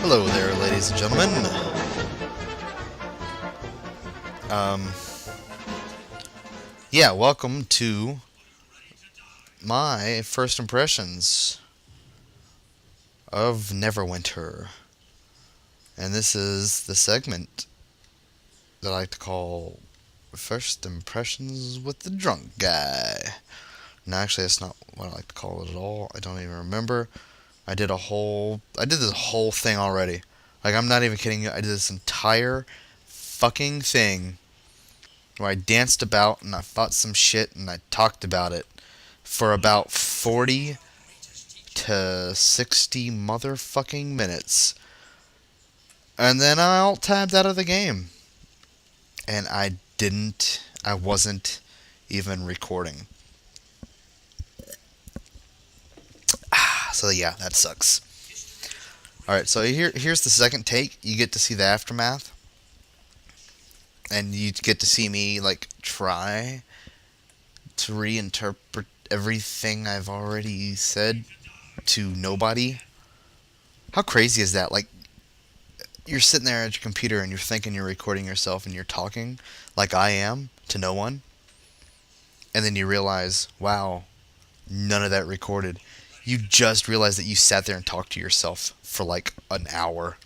Hello there, ladies and gentlemen. Um, yeah, welcome to my first impressions of Neverwinter. And this is the segment that I like to call First Impressions with the Drunk Guy. No, actually, that's not what I like to call it at all. I don't even remember. I did this whole thing already. Like, I'm not even kidding you. I did this entire fucking thing where I danced about and I fought some shit and I talked about it for about 40 to 60 motherfucking minutes. And then I alt-tabbed out of the game. And I wasn't even recording. So yeah, that sucks. Alright, so here's the second take. You get to see the aftermath. And you get to see me, like, try to reinterpret everything I've already said to nobody. How crazy is that? Like, you're sitting there at your computer and you're thinking you're recording yourself and you're talking like I am to no one. And then you realize, wow, none of that recorded. You just realized that you sat there and talked to yourself for like an hour.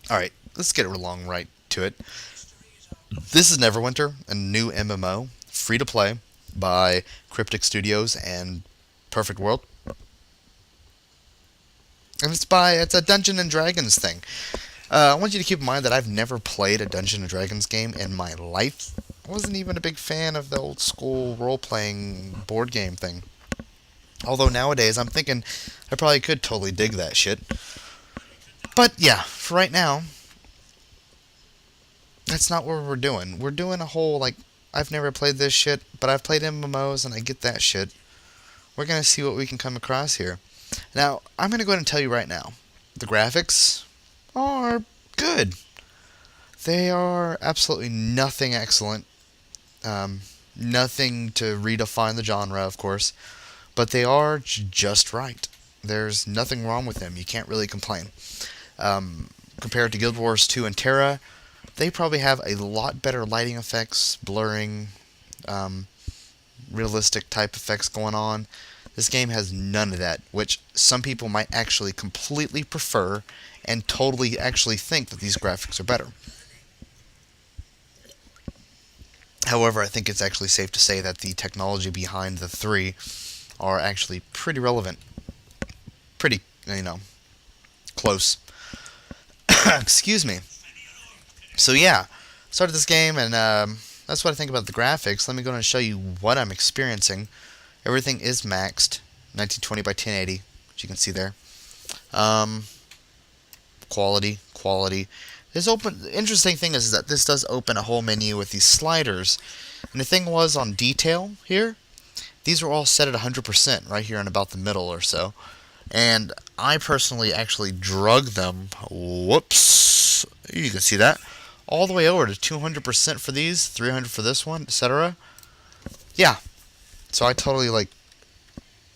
Alright, let's get along right to it. This is Neverwinter, a new MMO, free to play, by Cryptic Studios and Perfect World. And it's a Dungeons and Dragons thing. I want you to keep in mind that I've never played a Dungeons and Dragons game in my life. I wasn't even a big fan of the old school role-playing board game thing. Although nowadays I'm thinking I probably could totally dig that shit. But yeah, for right now, that's not what we're doing. We're doing a whole, like, I've never played this shit, but I've played MMOs and I get that shit. We're going to see what we can come across here. Now, I'm going to go ahead and tell you right now, the graphics are good. They are absolutely nothing excellent. Nothing to redefine the genre, of course. But they are just right. There's nothing wrong with them. You can't really complain. Compared to Guild Wars 2 and Terra, they probably have a lot better lighting effects, blurring, realistic type effects going on. This game has none of that, which some people might actually completely prefer and totally actually think that these graphics are better. However, I think it's actually safe to say that the technology behind the three are actually pretty relevant. Pretty, close. Excuse me. So yeah, started this game, and that's what I think about the graphics. Let me go and show you what I'm experiencing. Everything is maxed, 1920 by 1080, which you can see there. Quality. The interesting thing is that this does open a whole menu with these sliders. And the thing was, on detail here, these are all set at 100% right here in about the middle or so. And I personally actually drug them, whoops, you can see that, all the way over to 200% for these, 300 for this one, etc. Yeah, so I totally,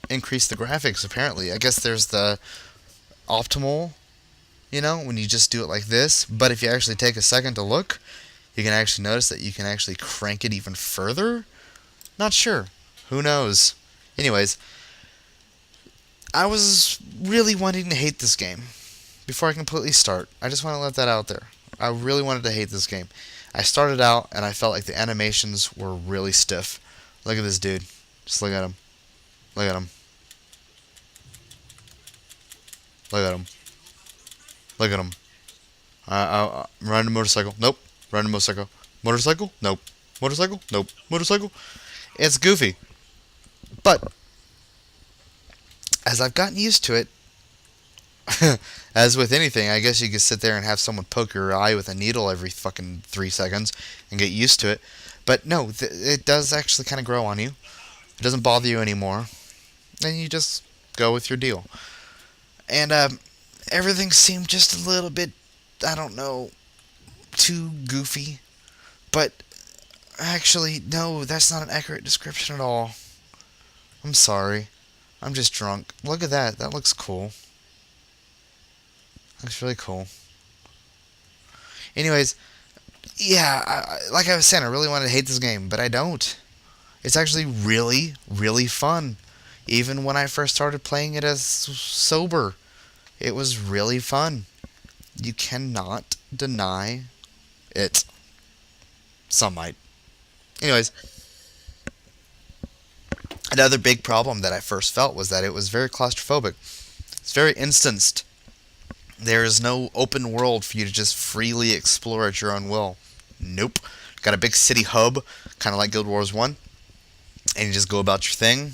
increased the graphics, apparently. I guess there's the optimal, when you just do it like this. But if you actually take a second to look, you can actually notice that you can actually crank it even further. Not sure. Who knows? Anyways, I was really wanting to hate this game. Before I completely start, I just want to let that out there. I really wanted to hate this game. I started out and I felt like the animations were really stiff. Look at this dude. Just look at him. Look at him. Look at him. Look at him. Riding a motorcycle. Nope. Riding a motorcycle. Motorcycle? Nope. Motorcycle? Nope. Motorcycle? It's goofy. But as I've gotten used to it, as with anything, I guess you could sit there and have someone poke your eye with a needle every fucking 3 seconds and get used to it. But no, it does actually kind of grow on you. It doesn't bother you anymore. And you just go with your deal. And everything seemed just a little bit, I don't know, too goofy. But actually, no, that's not an accurate description at all. I'm sorry. I'm just drunk. Look at that. That looks cool. Looks really cool. Anyways, yeah, like I was saying, I really wanted to hate this game, but I don't. It's actually really, really fun. Even when I first started playing it as sober, it was really fun. You cannot deny it. Some might. Anyways, another big problem that I first felt was that it was very claustrophobic. It's very instanced. There is no open world for you to just freely explore at your own will. Nope. Got a big city hub, kind of like Guild Wars 1, and you just go about your thing.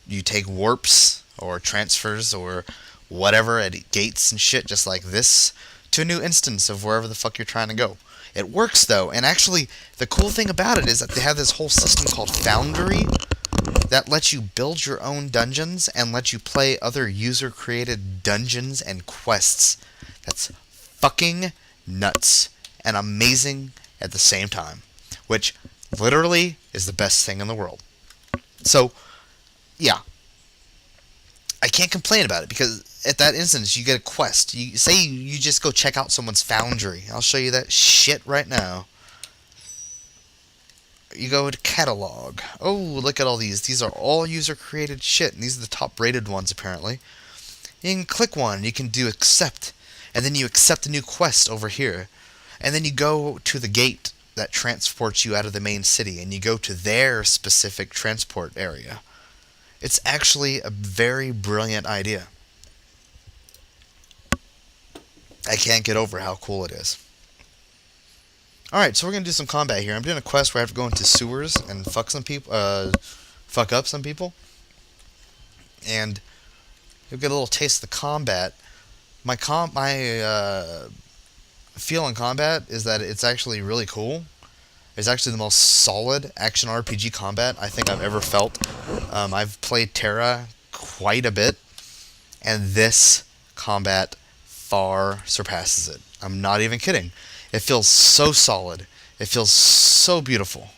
You take warps or transfers or whatever at gates and shit, just like this, to a new instance of wherever the fuck you're trying to go. It works though, and actually, the cool thing about it is that they have this whole system called Foundry that lets you build your own dungeons and lets you play other user-created dungeons and quests. That's fucking nuts and amazing at the same time, which literally is the best thing in the world. So, yeah, I can't complain about it because at that instance you get a quest. You just go check out someone's foundry. I'll show you that shit right now. You go to catalog. Oh, look at all these. These are all user created shit, and these are the top rated ones apparently. You can click one, you can do accept, and then you accept a new quest over here. And then you go to the gate that transports you out of the main city, and you go to their specific transport area. It's actually a very brilliant idea. I can't get over how cool it is. Alright, so we're going to do some combat here. I'm doing a quest where I have to go into sewers and fuck up some people. And you'll get a little taste of the combat. My feel in combat is that it's actually really cool. It's actually the most solid action RPG combat I think I've ever felt. I've played Terra quite a bit, and this combat far surpasses it. I'm not even kidding. It feels so solid. It feels so beautiful.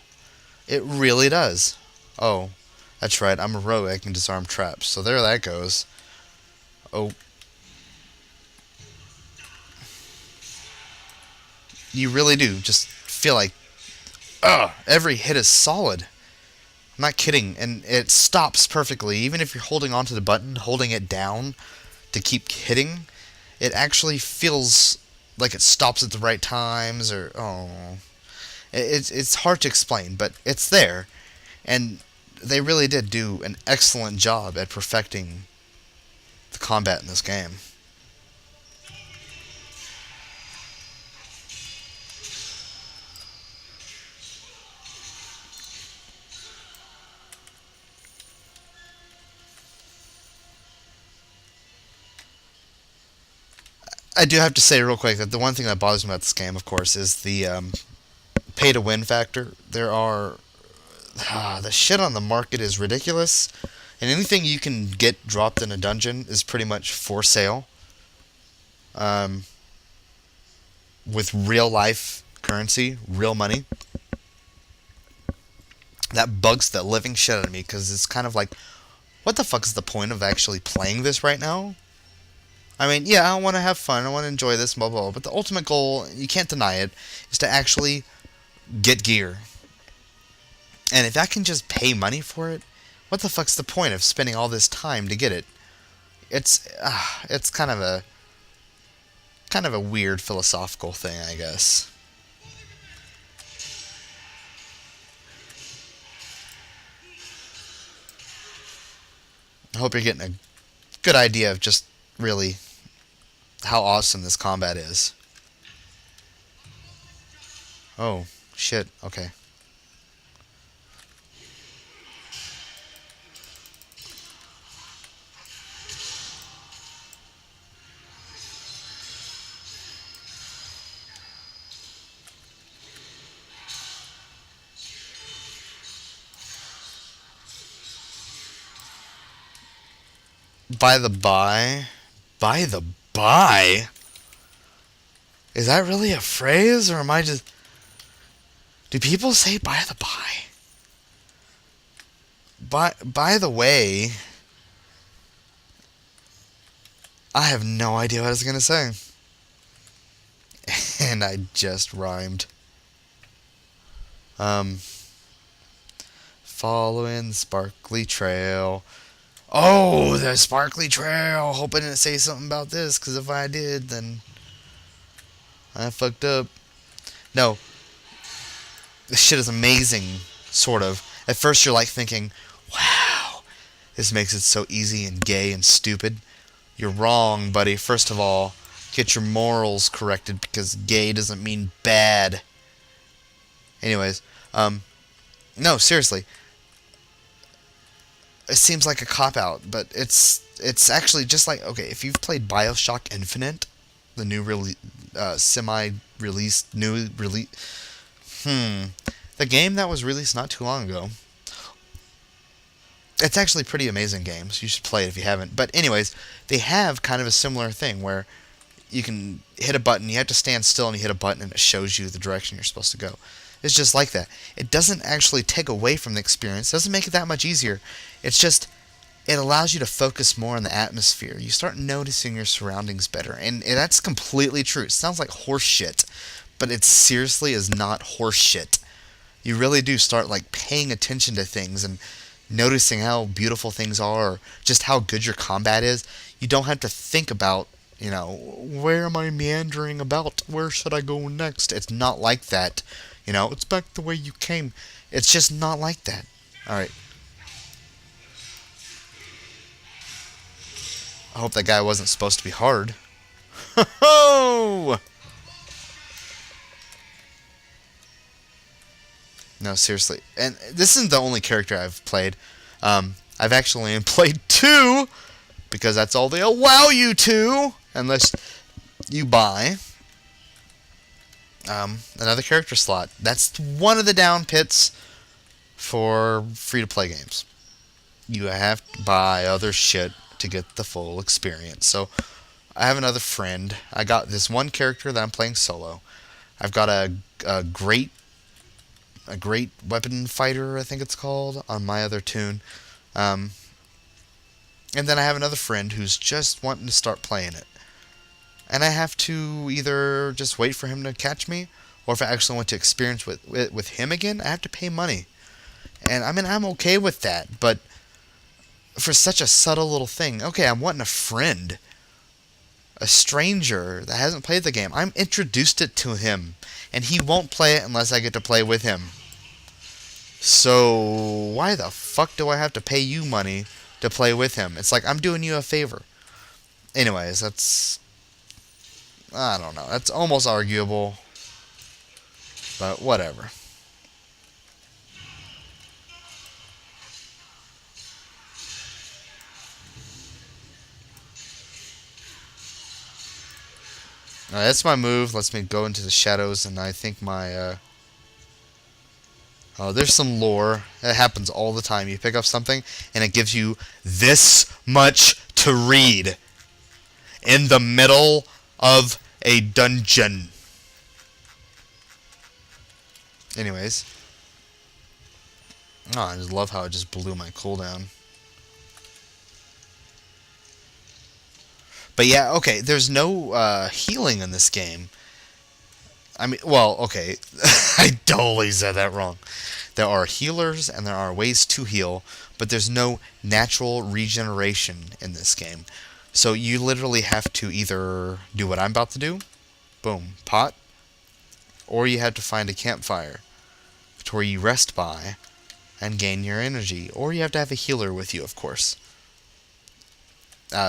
It really does. Oh, that's right. I'm a rogue. I can disarm traps. So there that goes. Oh. You really do just feel like, every hit is solid. I'm not kidding. And it stops perfectly. Even if you're holding onto the button, holding it down to keep hitting, it actually feels like it stops at the right times, or it's hard to explain, but it's there, and they really did do an excellent job at perfecting the combat in this game. I do have to say real quick that the one thing that bothers me about this game, of course, is the pay to win factor. The shit on the market is ridiculous, and anything you can get dropped in a dungeon is pretty much for sale. Um, with real life currency, real money. That bugs the living shit out of me because it's kind of like, what the fuck is the point of actually playing this right now? I mean, yeah, I want to have fun, I want to enjoy this, blah, blah, blah, but the ultimate goal, you can't deny it, is to actually get gear. And if I can just pay money for it, what the fuck's the point of spending all this time to get it? It's kind of a weird philosophical thing, I guess. I hope you're getting a good idea of just really how awesome this combat is. Oh, shit, okay. By the by? Is that really a phrase, or am I just... Do people say by the by? By the way, I have no idea what I was gonna say. And I just rhymed. Um, Following the sparkly trail. Oh, the sparkly trail. Hope I didn't say something about this, because if I did, then I fucked up. No, this shit is amazing, sort of. At first, you're like thinking, wow, this makes it so easy and gay and stupid. You're wrong, buddy. First of all, get your morals corrected because gay doesn't mean bad. Anyways, no, seriously, it seems like a cop out, but it's actually just like, okay, if you've played BioShock Infinite, the new semi-released new release, the game that was released not too long ago. It's actually a pretty amazing game, so you should play it if you haven't. But anyways, they have kind of a similar thing where you can hit a button, you have to stand still and you hit a button and it shows you the direction you're supposed to go. It's just like that. It doesn't actually take away from the experience, it doesn't make it that much easier. It's just, it allows you to focus more on the atmosphere. You start noticing your surroundings better. And that's completely true. It sounds like horse shit, but it seriously is not horse shit. You really do start like paying attention to things and noticing how beautiful things are, or just how good your combat is. You don't have to think about, where am I meandering about? Where should I go next? It's not like that. It's back the way you came. It's just not like that. Alright. I hope that guy wasn't supposed to be hard. Ho! No, seriously. And this isn't the only character I've played. I've actually played two, because that's all they allow you to, unless you buy another character slot. That's one of the down pits for free-to-play games. You have to buy other shit to get the full experience. So I have another friend. I got this one character that I'm playing solo. I've got a great weapon fighter, I think it's called, on my other tune. And then I have another friend who's just wanting to start playing it. And I have to either just wait for him to catch me, or if I actually want to experience with him again, I have to pay money. And I mean, I'm okay with that, but for such a subtle little thing, okay, I'm wanting a friend, a stranger that hasn't played the game. I'm introduced it to him, and he won't play it unless I get to play with him. So why the fuck do I have to pay you money to play with him? It's like I'm doing you a favor. Anyways, I don't know. That's almost arguable, but whatever. That's my move. Lets me go into the shadows, and I think oh, there's some lore. It happens all the time. You pick up something, and it gives you this much to read in the middle of a dungeon. Anyways. Oh, I just love how it just blew my cooldown. But yeah, okay, there's no healing in this game. I mean, well, okay, I totally said that wrong. There are healers and there are ways to heal, but there's no natural regeneration in this game. So you literally have to either do what I'm about to do, boom, pot, or you have to find a campfire to where you rest by and gain your energy, or you have to have a healer with you, of course.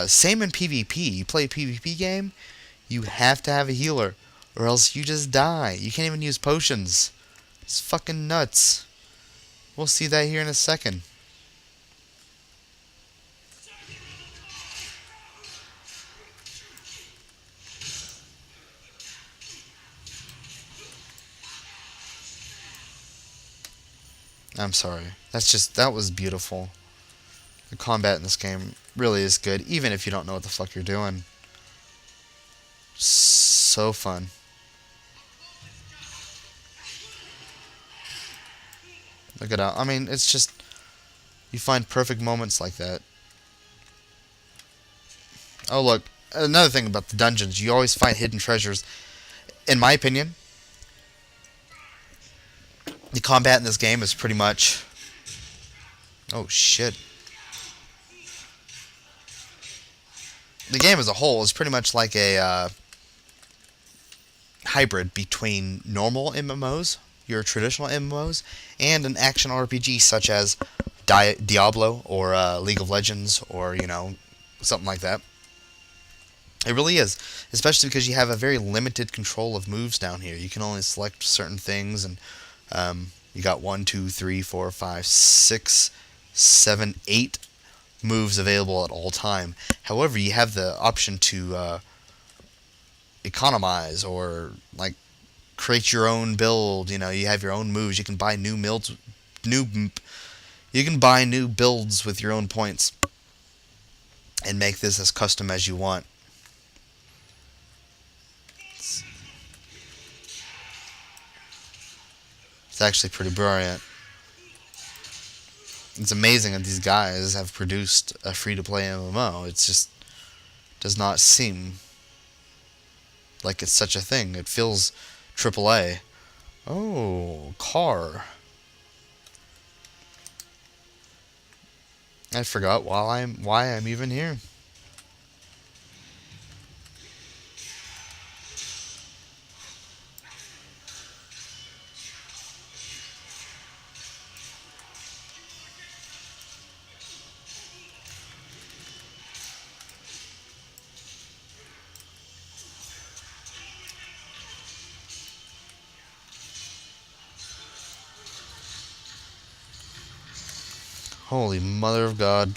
Same in PvP. You play a PvP game, you have to have a healer, or else you just die. You can't even use potions. It's fucking nuts. We'll see that here in a second. I'm sorry. That was beautiful. The combat in this game really is good, even if you don't know what the fuck you're doing. So fun. Look at that. I mean, it's just, you find perfect moments like that. Oh, look. another thing about the dungeons, you always find hidden treasures. In my opinion, the combat in this game is pretty much... Oh, shit. The game as a whole is pretty much like a hybrid between normal MMOs, your traditional MMOs, and an action RPG such as Diablo or League of Legends or, something like that. It really is, especially because you have a very limited control of moves down here. You can only select certain things, and you got 1, 2, 3, 4, 5, 6, 7, 8 moves available at all time. However, you have the option to economize or like create your own build. You have your own moves. You can buy new builds. You can buy new builds with your own points and make this as custom as you want. It's actually pretty brilliant. It's amazing that these guys have produced a free-to-play MMO. It just does not seem like it's such a thing. It feels AAA. Oh, car. I forgot why I'm even here. Holy mother of God.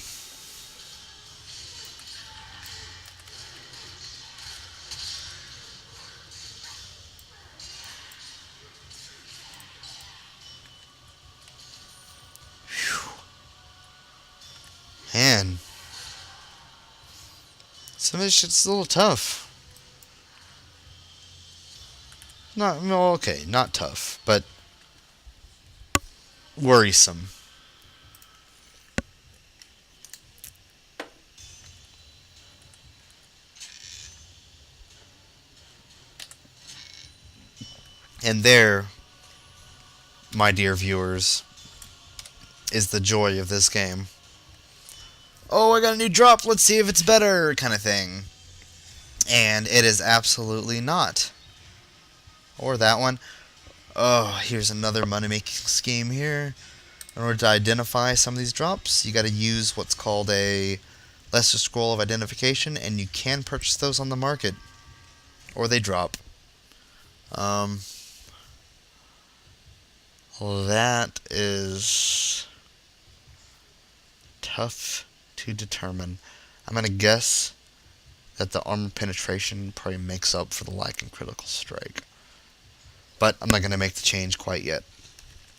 Man. Some of this shit's a little tough. Not tough, but worrisome. And there, my dear viewers, is the joy of this game. Oh, I got a new drop, let's see if it's better, kind of thing. And it is absolutely not. Or that one. Oh, here's another money-making scheme here. In order to identify some of these drops, you got to use what's called a lesser scroll of identification, and you can purchase those on the market. Or they drop. That is tough to determine. I'm going to guess that the armor penetration probably makes up for the lack in critical strike. But I'm not going to make the change quite yet.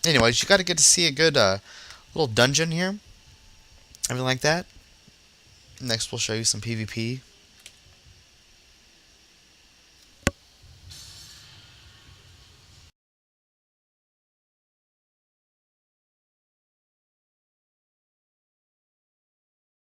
Anyways, you got to get to see a good little dungeon here. Everything like that. Next we'll show you some PvP.